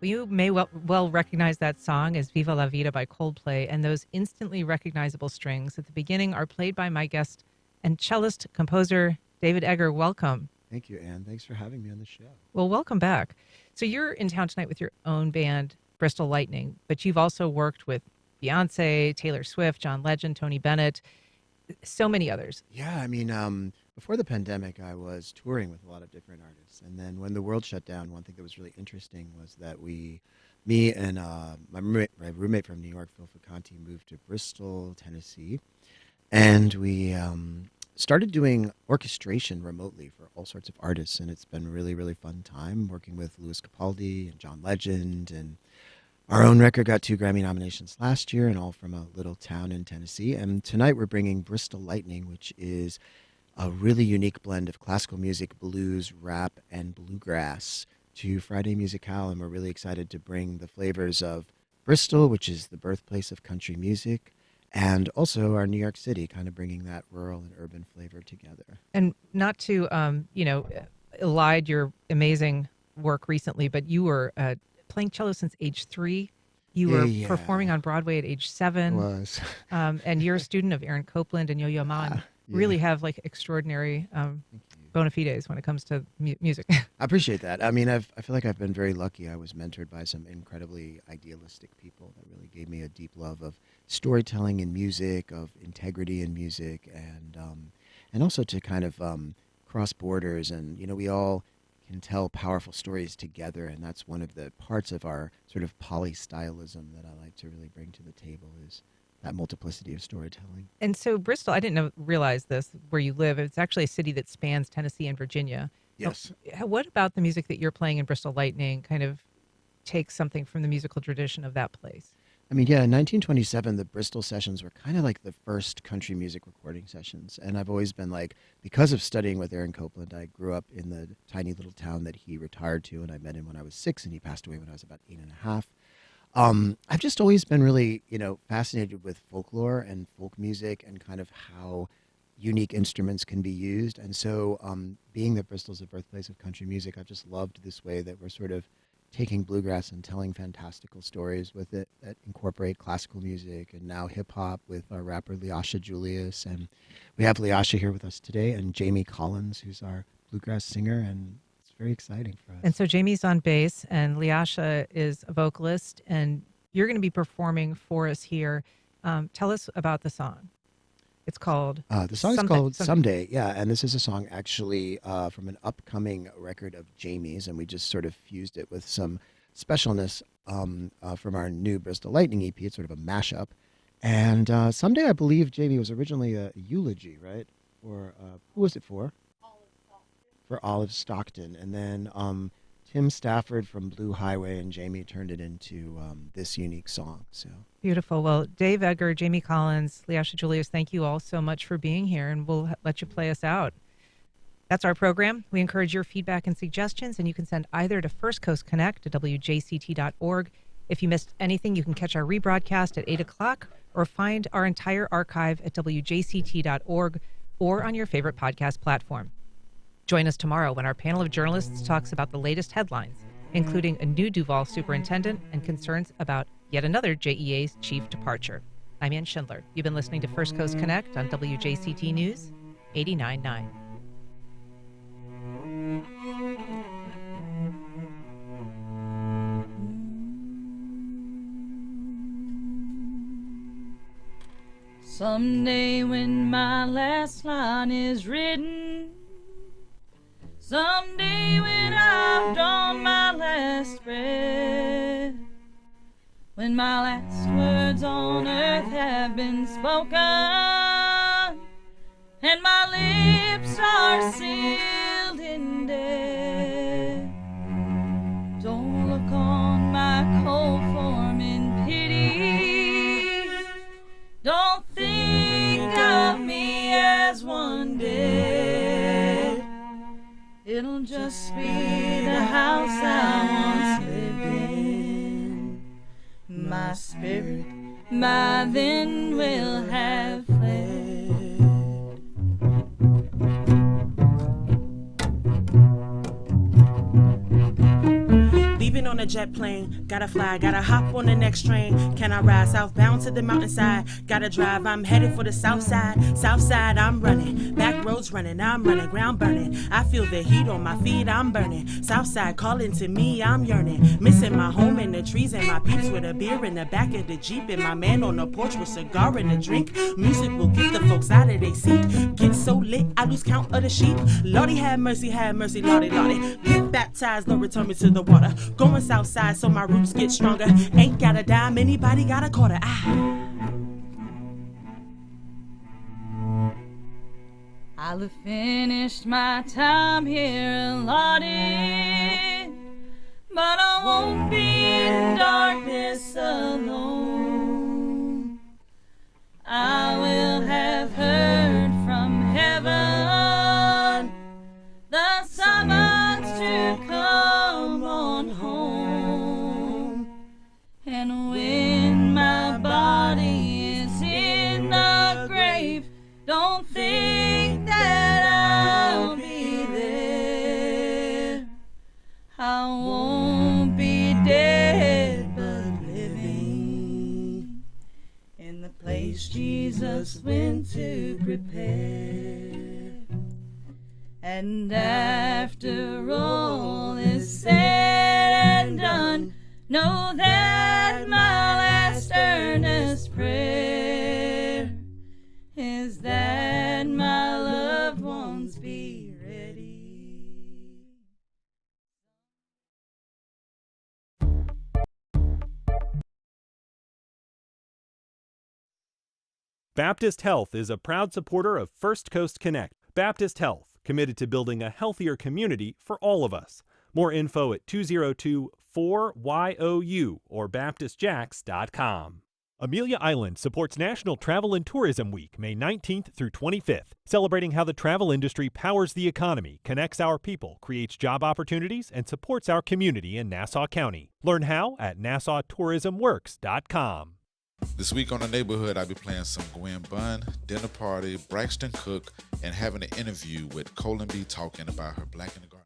You may well recognize that song as Viva la Vida by Coldplay, and those instantly recognizable strings at the beginning are played by my guest and cellist composer, David Eggar. Welcome. Thank you, Anne. Thanks for having me on the show. Well, welcome back. So you're in town tonight with your own band, Bristol Lightning, but you've also worked with Beyonce, Taylor Swift, John Legend, Tony Bennett, so many others. Yeah, I mean, before the pandemic, I was touring with a lot of different artists. And then when the world shut down, one thing that was really interesting was that me and my roommate from New York, Phil Ficanti, moved to Bristol, Tennessee. And we started doing orchestration remotely for all sorts of artists. And it's been a really, really fun time working with Lewis Capaldi and John Legend. And our own record got 2 Grammy nominations last year, and all from a little town in Tennessee. And tonight we're bringing Bristol Lightning, which is a really unique blend of classical music, blues, rap, and bluegrass to Friday Musicale. And we're really excited to bring the flavors of Bristol, which is the birthplace of country music, and also our New York City, kind of bringing that rural and urban flavor together. And not to, elide your amazing work recently, but you were playing cello since age 3. You were performing on Broadway at age 7. I was. And you're a student of Aaron Copland and Yo-Yo Ma. Really have like extraordinary bona fides when it comes to music. I appreciate that. I mean, I feel like I've been very lucky. I was mentored by some incredibly idealistic people that really gave me a deep love of storytelling in music, of integrity in music, and also to kind of cross borders. And, we all can tell powerful stories together, and that's one of the parts of our sort of polystylism that I like to really bring to the table, is that multiplicity of storytelling. And so Bristol, I didn't realize this, where you live, it's actually a city that spans Tennessee and Virginia. Yes. What about the music that you're playing in Bristol Lightning kind of takes something from the musical tradition of that place? I mean, yeah, in 1927, the Bristol sessions were kind of like the first country music recording sessions. And I've always been like, because of studying with Aaron Copland, I grew up in the tiny little town that he retired to, and I met him when I was 6, and he passed away when I was about 8.5. I've just always been really, fascinated with folklore and folk music and kind of how unique instruments can be used. And so being that Bristol's the birthplace of country music, I've just loved this way that we're sort of taking bluegrass and telling fantastical stories with it that incorporate classical music and now hip-hop with our rapper LeAsha Julius. And we have LeAsha here with us today, and Jamie Collins, who's our bluegrass singer, and it's very exciting for us. And so Jamie's on bass, and LeAsha is a vocalist, and you're going to be performing for us here. Tell us about the song. It's called... the song is called Someday, yeah, and this is a song actually from an upcoming record of Jamie's, and we just sort of fused it with some specialness from our new Bristol Lightning EP. It's sort of a mashup. And Someday, I believe, Jamie, was originally a eulogy, right? Or who was it for? For Olive Stockton. And then Tim Stafford from Blue Highway and Jamie turned it into this unique song. So beautiful. Well, Dave Eggar, Jamie Collins, LeAsha Julius, thank you all so much for being here, and we'll let you play us out. That's our program. We encourage your feedback and suggestions, and you can send either to First Coast Connect at wjct.org. If you missed anything, you can catch our rebroadcast at 8 o'clock or find our entire archive at wjct.org or on your favorite podcast platform. Join us tomorrow when our panel of journalists talks about the latest headlines, including a new Duval superintendent and concerns about yet another JEA's chief departure. I'm Ann Schindler. You've been listening to First Coast Connect on WJCT News 89.9. Someday when my last line is written, someday when I've drawn my last breath, when my last words on earth have been spoken, and my lips are sealed in death, don't look on my cold form in pity, don't think of me as one dead. It'll just be the house I once lived in. My spirit by then will have fled. Leaving on a a jet plane. Gotta fly, gotta hop on the next train. Can I ride southbound to the mountainside? Gotta drive, I'm headed for the south side. South side, I'm running. Back roads running, I'm running. Ground burning. I feel the heat on my feet, I'm burning. South side calling to me, I'm yearning. Missing my home and the trees and my peeps with a beer in the back of the Jeep. And my man on the porch with cigar and a drink. Music will get the folks out of their seat. Get so lit, I lose count of the sheep. Lordy have mercy, Lordy, Lordy. Get baptized, Lord, return me to the water. Going south side so my roots get stronger. Ain't got a dime, anybody got a quarter. I'll have finished my time here, Lottie, but I won't be in darkness alone. I will have heard from heaven the summons to come on home. And when my body is in the grave, don't think that I'll be there. I won't be dead but living in the place Jesus went to prepare. And after all is said and done, know that my last earnest prayer is that my loved ones be ready. Baptist Health is a proud supporter of First Coast Connect. Baptist Health, committed to building a healthier community for all of us. More info at 202-4YOU or baptistjacks.com. Amelia Island supports National Travel and Tourism Week, May 19th through 25th, celebrating how the travel industry powers the economy, connects our people, creates job opportunities, and supports our community in Nassau County. Learn how at nassauTourismWorks.com. This week on The Neighborhood, I'll be playing some Gwen Bunn, Dinner Party, Braxton Cook, and having an interview with Colin B. talking about her Black in the Garden.